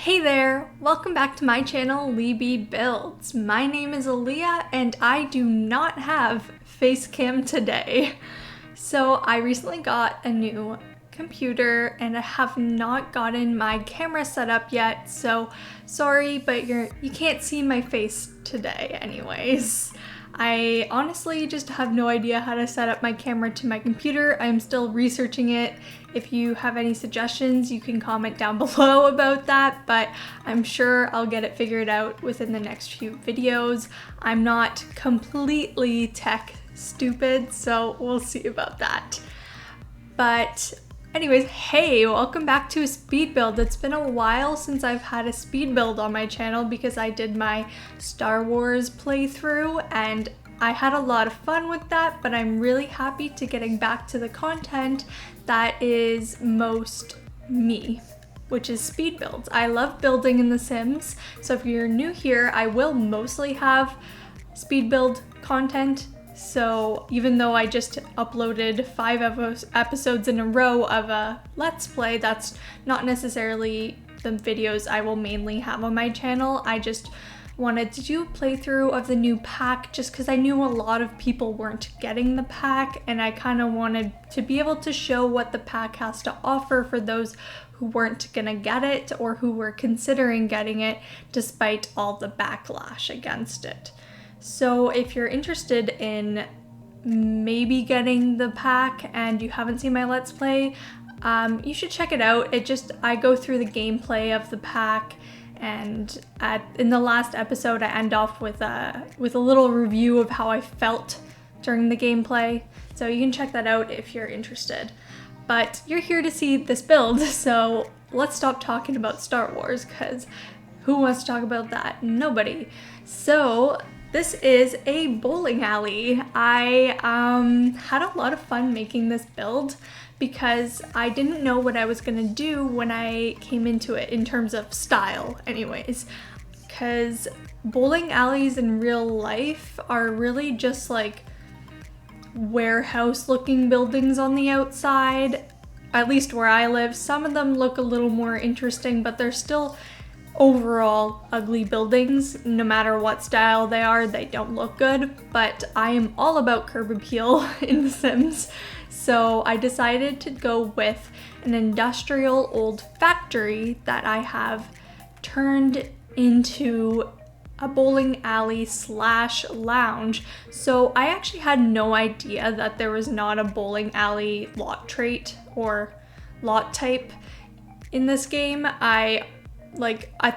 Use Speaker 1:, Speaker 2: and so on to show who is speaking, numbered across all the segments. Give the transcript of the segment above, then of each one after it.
Speaker 1: Hey there! Welcome back to my channel, LeeBeeBuilds. My name is Aaliyah and I do not have face cam today. So I recently got a new computer and I have not gotten my camera set up yet, so sorry, but you can't see my face today anyways. I honestly just have no idea how to set up my camera to my computer. I'm still researching it. If you have any suggestions, you can comment down below about that, but I'm sure I'll get it figured out within the next few videos. I'm not completely tech stupid, so we'll see about that. But anyways, hey, welcome back to a speed build. It's been a while since I've had a speed build on my channel because I did my Star Wars playthrough and I had a lot of fun with that, but I'm really happy to getting back to the content that is most me, which is speed builds. I love building in The Sims, so if you're new here, I will mostly have speed build content. So even though I just uploaded 5 episodes in a row of a Let's Play, that's not necessarily the videos I will mainly have on my channel. I just wanted to do a playthrough of the new pack just because I knew a lot of people weren't getting the pack and I kind of wanted to be able to show what the pack has to offer for those who weren't gonna get it or who were considering getting it despite all the backlash against it. So if you're interested in maybe getting the pack and you haven't seen my Let's Play, you should check it out. I go through the gameplay of the pack, and in the last episode I end off with a little review of how I felt during the gameplay. So you can check that out if you're interested. But you're here to see this build, so let's stop talking about Star Wars, because who wants to talk about that? Nobody. So this is a bowling alley. I had a lot of fun making this build because I didn't know what I was gonna do when I came into it in terms of style anyways. Because bowling alleys in real life are really just like warehouse looking buildings on the outside, at least where I live. Some of them look a little more interesting, but they're still overall ugly buildings. No matter what style they are, they don't look good, but I am all about curb appeal in The Sims. So I decided to go with an industrial old factory that I have turned into a bowling alley / lounge. So I actually had no idea that there was not a bowling alley lot trait or lot type in this game. I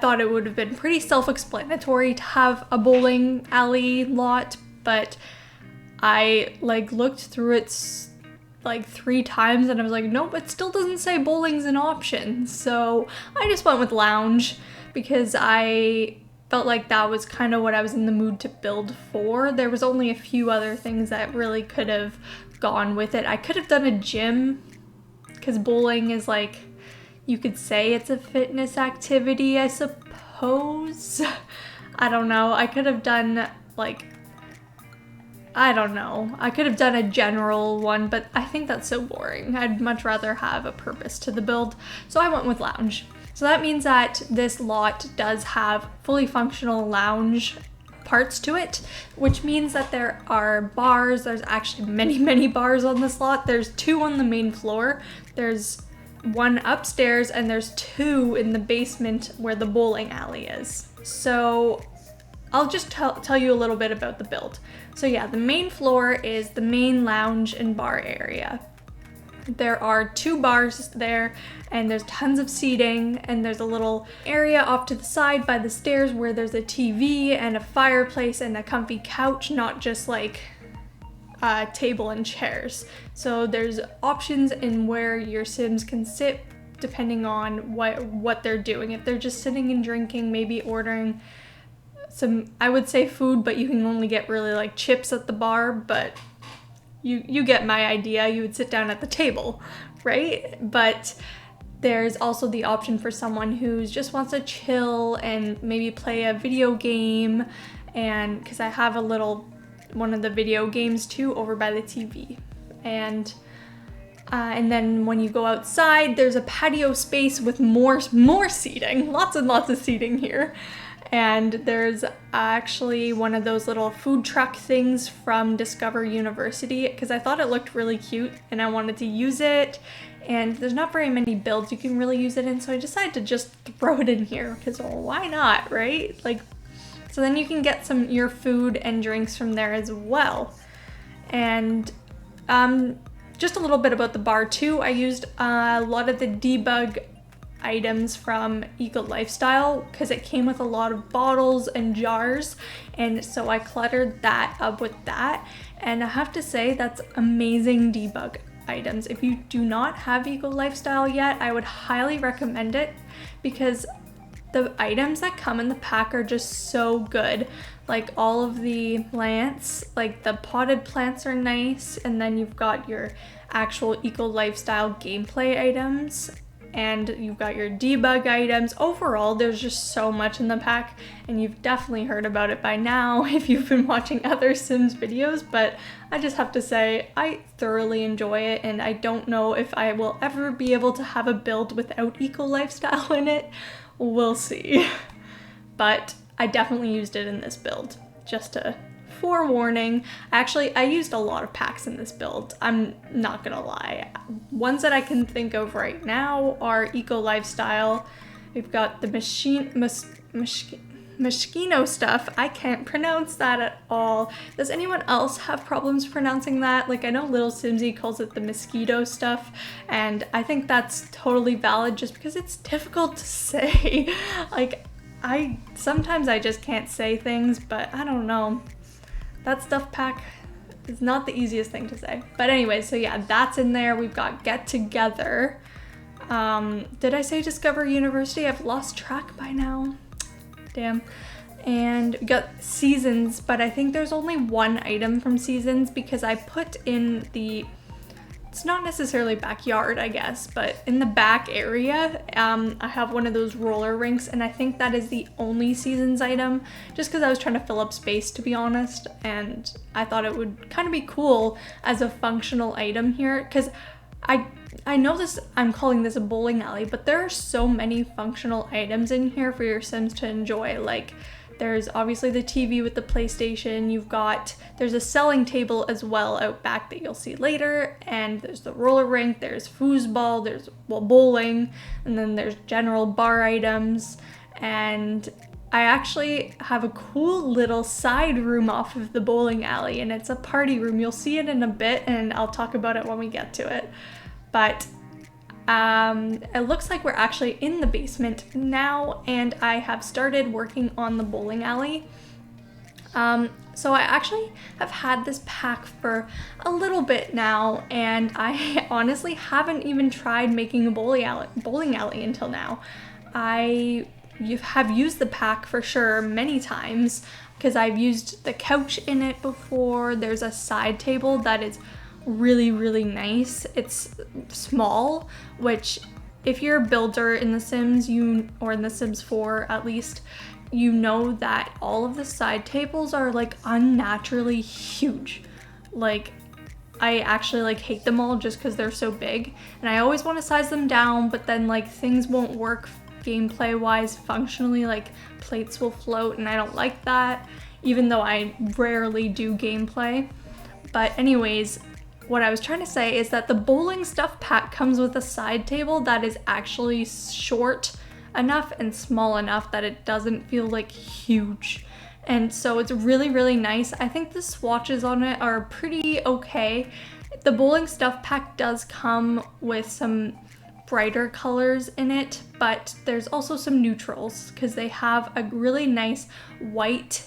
Speaker 1: thought it would have been pretty self-explanatory to have a bowling alley lot, but I looked through it 3 times and I was like, nope, it still doesn't say bowling's an option. So I just went with lounge because I felt like that was kind of what I was in the mood to build for. There was only a few other things that really could have gone with it. I could have done a gym because bowling is you could say it's a fitness activity, I suppose. I don't know. I could have done I could have done a general one, but I think that's so boring. I'd much rather have a purpose to the build. So I went with lounge. So that means that this lot does have fully functional lounge parts to it, which means that there are bars. There's actually many bars on this lot. There's 2 on the main floor. There's 1 upstairs and there's 2 in the basement where the bowling alley is. So I'll just tell you a little bit about the build. So yeah, the main floor is the main lounge and bar area. There are 2 bars there and there's tons of seating, and there's a little area off to the side by the stairs where there's a TV and a fireplace and a comfy couch, not just table and chairs. So there's options in where your Sims can sit depending on what they're doing. If they're just sitting and drinking, maybe ordering some, I would say food, but you can only get really chips at the bar, but you get my idea. You would sit down at the table, right? But there's also the option for someone who just wants to chill and maybe play a video game, and because I have one of the video games too over by the TV. And And then when you go outside, there's a patio space with more seating, lots and lots of seating here. And there's actually one of those little food truck things from Discover University because I thought it looked really cute and I wanted to use it. And there's not very many builds you can really use it in, so I decided to just throw it in here because, well, why not, right? Like, so then you can get your food and drinks from there as well. And just a little bit about the bar too. I used a lot of the debug items from Eco Lifestyle because it came with a lot of bottles and jars, and so I cluttered that up with that. And I have to say, that's amazing debug items. If you do not have Eco Lifestyle yet, I would highly recommend it because the items that come in the pack are just so good. Like all of the plants, like the potted plants are nice, and then you've got your actual Eco Lifestyle gameplay items, and you've got your debug items. Overall, there's just so much in the pack, and you've definitely heard about it by now if you've been watching other Sims videos, but I just have to say I thoroughly enjoy it, and I don't know if I will ever be able to have a build without Eco Lifestyle in it. We'll see. But I definitely used it in this build, just to forewarning. Actually, I used a lot of packs in this build, I'm not gonna lie. Ones that I can think of right now are Eco Lifestyle. We've got the Moschino stuff. I can't pronounce that at all. Does anyone else have problems pronouncing that? Like, I know Little Simsy calls it the mosquito stuff, and I think that's totally valid just because it's difficult to say. Like, sometimes I just can't say things, but I don't know. That stuff pack is not the easiest thing to say. But anyway, so yeah, that's in there. We've got Get Together. Did I say Discover University? I've lost track by now. Damn. And we got Seasons, but I think there's only one item from Seasons because I put in it's not necessarily backyard, I guess, but in the back area, I have one of those roller rinks, and I think that is the only Seasons item, just because I was trying to fill up space, to be honest, and I thought it would kind of be cool as a functional item here, because I know this, I'm calling this a bowling alley, but there are so many functional items in here for your Sims to enjoy. Like, there's obviously the TV with the PlayStation, there's a selling table as well out back that you'll see later, and there's the roller rink, there's foosball, there's bowling, and then there's general bar items, and I actually have a cool little side room off of the bowling alley, and it's a party room. You'll see it in a bit, and I'll talk about it when we get to it. But it looks like we're actually in the basement now, and I have started working on the bowling alley. So I actually have had this pack for a little bit now, and I honestly haven't even tried making a bowling alley until now. I have used the pack for sure many times because I've used the couch in it before. There's a side table that is really, really nice. It's small, which if you're a builder in The Sims, or in The Sims 4 at least, you know that all of the side tables are like unnaturally huge. Like, I actually like hate them all just because they're so big, and I always want to size them down, but then like things won't work gameplay wise functionally, like plates will float, and I don't like that, even though I rarely do gameplay. But anyways, what I was trying to say is that the bowling stuff pack comes with a side table that is actually short enough and small enough that it doesn't feel like huge. And so it's really, really nice. I think the swatches on it are pretty okay. The bowling stuff pack does come with some brighter colors in it, but there's also some neutrals because they have a really nice white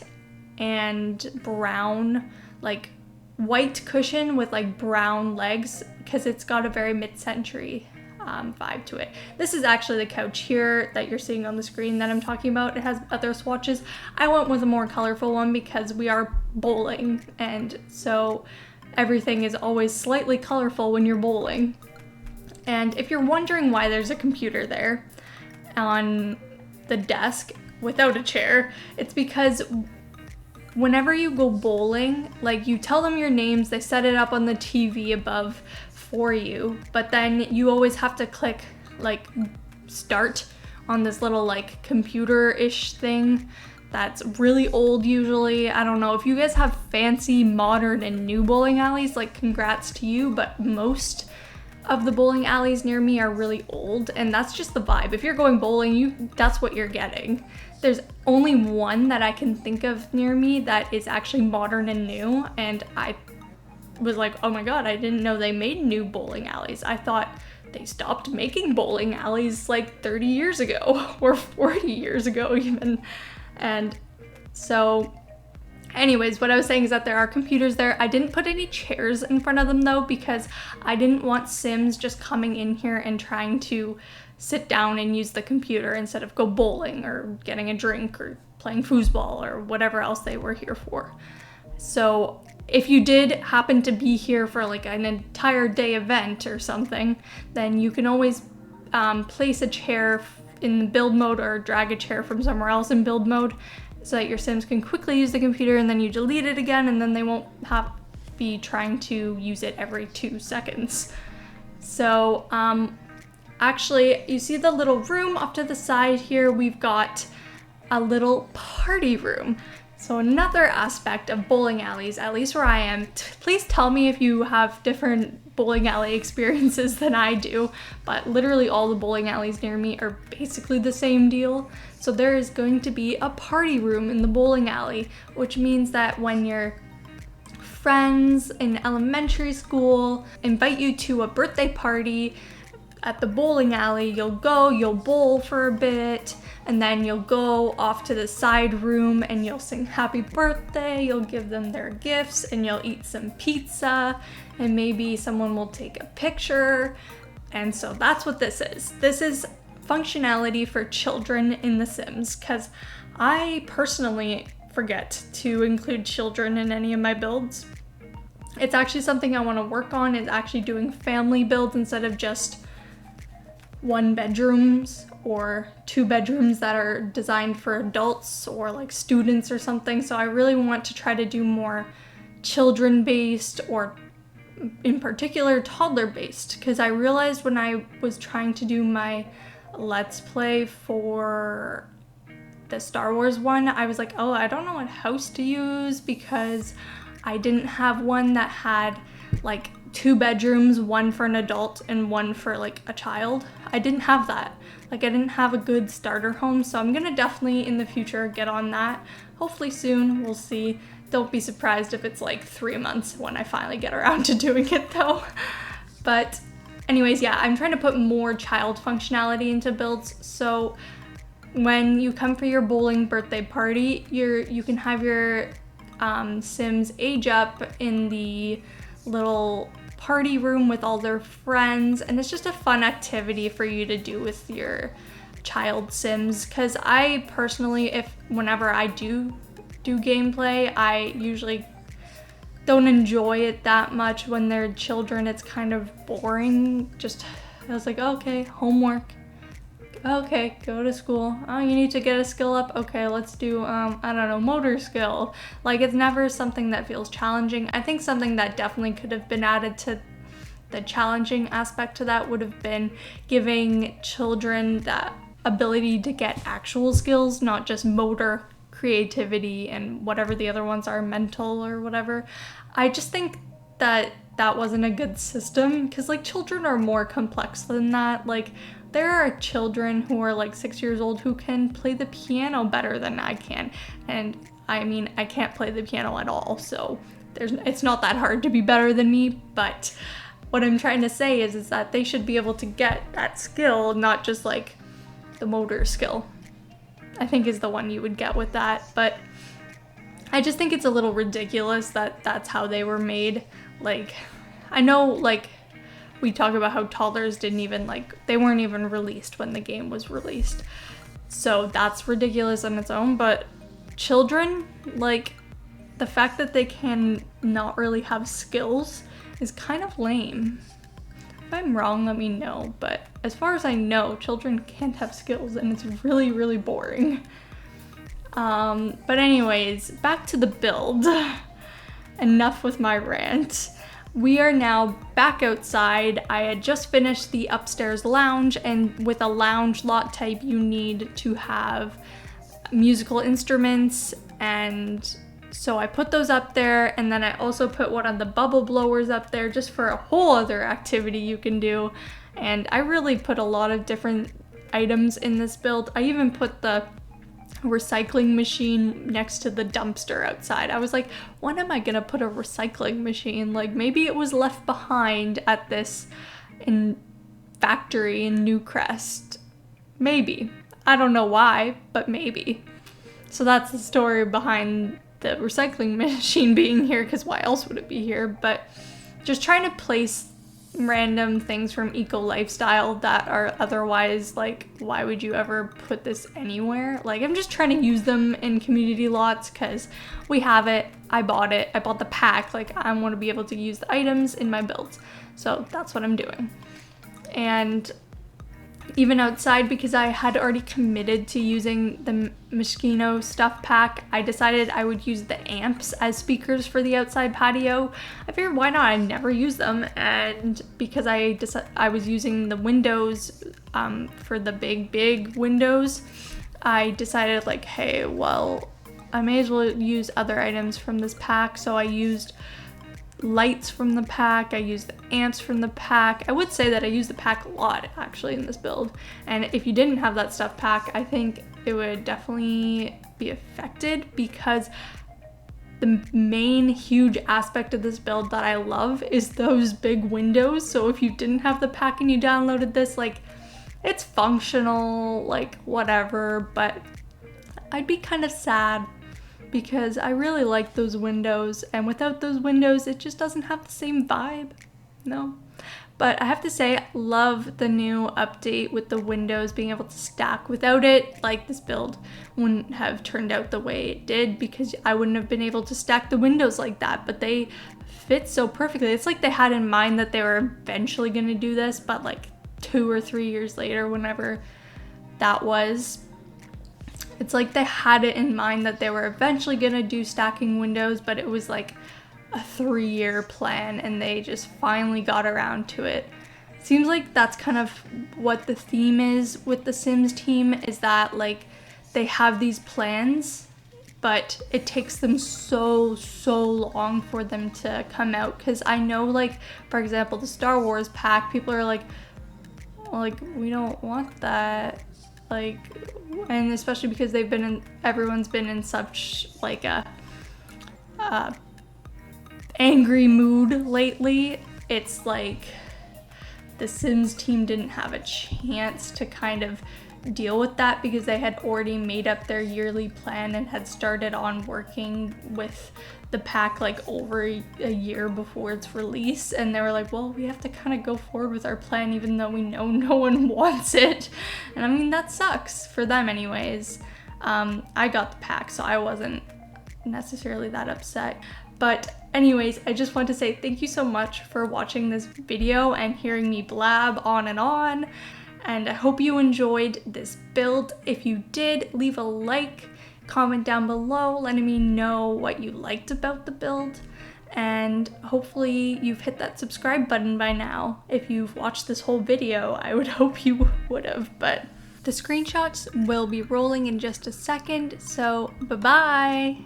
Speaker 1: and brown, like white cushion with like brown legs because it's got a very mid-century vibe to it. This is actually the couch here that you're seeing on the screen that I'm talking about. It has other swatches. I went with a more colorful one because we are bowling, and so everything is always slightly colorful when you're bowling. And if you're wondering why there's a computer there on the desk without a chair, it's because whenever you go bowling, like you tell them your names, they set it up on the TV above for you, but then you always have to click like start on this little like computer-ish thing that's really old usually. I don't know if you guys have fancy, modern, and new bowling alleys, like congrats to you, but most of the bowling alleys near me are really old, and that's just the vibe. If you're going bowling, that's what you're getting. There's only one that I can think of near me that is actually modern and new, and I was like, oh my god, I didn't know they made new bowling alleys. I thought they stopped making bowling alleys like 30 years ago or 40 years ago even. And so anyways, what I was saying is that there are computers there. I didn't put any chairs in front of them though, because I didn't want Sims just coming in here and trying to sit down and use the computer instead of go bowling or getting a drink or playing foosball or whatever else they were here for. So if you did happen to be here for like an entire day event or something, then you can always place a chair in build mode or drag a chair from somewhere else in build mode so that your Sims can quickly use the computer, and then you delete it again, and then they won't be trying to use it every 2 seconds. So actually, you see the little room off to the side here, we've got a little party room. So another aspect of bowling alleys, at least where I am, please tell me if you have different bowling alley experiences than I do, but literally all the bowling alleys near me are basically the same deal. So there is going to be a party room in the bowling alley, which means that when your friends in elementary school invite you to a birthday party at the bowling alley, you'll bowl for a bit, and then you'll go off to the side room and you'll sing happy birthday, you'll give them their gifts, and you'll eat some pizza, and maybe someone will take a picture. And so that's what this is. This is functionality for children in The Sims, because I personally forget to include children in any of my builds. It's actually something I want to work on, is actually doing family builds instead of just 1 bedrooms or 2 bedrooms that are designed for adults or like students or something. So I really want to try to do more children-based, or in particular toddler-based, because I realized when I was trying to do my Let's Play for the Star Wars one, I was like, oh, I don't know what house to use, because I didn't have one that had like 2 bedrooms, 1 for an adult and 1 for like a child. I didn't have that. Like I didn't have a good starter home, so I'm gonna definitely in the future get on that. Hopefully soon, we'll see. Don't be surprised if it's like 3 months when I finally get around to doing it though. But anyways, yeah, I'm trying to put more child functionality into builds. So when you come for your bowling birthday party, you can have your Sims age up in the little party room with all their friends, and it's just a fun activity for you to do with your child Sims. Because I personally, whenever I do gameplay, I usually don't enjoy it that much when they're children. It's kind of boring. I was like, okay, homework. Okay, go to school. Oh, you need to get a skill up? Okay, let's do, I don't know, motor skill. Like, it's never something that feels challenging. I think something that definitely could have been added to the challenging aspect to that would have been giving children that ability to get actual skills, not just motor, creativity, and whatever the other ones are, mental or whatever. I just think that wasn't a good system, because like children are more complex than that. Like, there are children who are like 6 years old who can play the piano better than I can. And I mean, I can't play the piano at all, so it's not that hard to be better than me. But what I'm trying to say is that they should be able to get that skill, not just like the motor skill, I think is the one you would get with that. But I just think it's a little ridiculous that that's how they were made. Like, I know, like, we talk about how toddlers they weren't even released when the game was released. So that's ridiculous on its own, but children, like, the fact that they can not really have skills is kind of lame. If I'm wrong, let me know, but as far as I know, children can't have skills, and it's really, really boring. But anyways, back to the build. Enough with my rant. we are now back outside. I had just finished the upstairs lounge, and with a lounge lot type, you need to have musical instruments, and so I put those up there, and then I also put one of the bubble blowers up there just for a whole other activity you can do. And I really put a lot of different items in this build. I even put the recycling machine next to the dumpster outside. I was like, when am I gonna put a recycling machine? Like, maybe it was left behind at this factory in Newcrest. Maybe. I don't know why, but maybe. So that's the story behind the recycling machine being here, because why else would it be here? But just trying to place random things from Eco Lifestyle that are otherwise, like, why would you ever put this anywhere? Like, I'm just trying to use them in community lots because we have it. I bought it. I bought the pack. Like, I want to be able to use the items in my builds. So that's what I'm doing. And even outside, because I had already committed to using the Moschino stuff pack, I decided I would use the amps as speakers for the outside patio. I figured, why not? I never use them, and because I was using the windows for the big windows, I decided, like, hey, well, I may as well use other items from this pack. So I used lights from the pack, I used the amps from the pack. I would say that I used the pack a lot actually in this build, and if you didn't have that stuff pack, I think it would definitely be affected, because the main huge aspect of this build that I love is those big windows. So if you didn't have the pack and you downloaded this, like, it's functional, like, whatever, but I'd be kind of sad because I really like those windows, and without those windows, it just doesn't have the same vibe. No. But I have to say, love the new update with the windows being able to stack. Without it, like, this build wouldn't have turned out the way it did, because I wouldn't have been able to stack the windows like that, but they fit so perfectly. It's like they had in mind that they were eventually going to do this, but like 2 or 3 years later, whenever that was, it's like they had it in mind that they were eventually gonna do stacking windows, but it was like a 3-year plan, and they just finally got around to it. Seems like that's kind of what the theme is with the Sims team, is that, like, they have these plans, but it takes them so long for them to come out. Because I know, like, for example, the Star Wars pack, people are like, we don't want that. Like, and especially because everyone's been in such, like, a angry mood lately. It's like the Sims team didn't have a chance to kind of deal with that, because they had already made up their yearly plan and had started on working with the pack like over a year before its release, and they were like, well, we have to kind of go forward with our plan even though we know no one wants it. And I mean, that sucks for them anyways. I got the pack, so I wasn't necessarily that upset. But anyways, I just want to say thank you so much for watching this video and hearing me blab on, and I hope you enjoyed this build. If you did, leave a like, comment down below letting me know what you liked about the build, and hopefully you've hit that subscribe button by now. If you've watched this whole video, I would hope you would have, but the screenshots will be rolling in just a second, so bye-bye!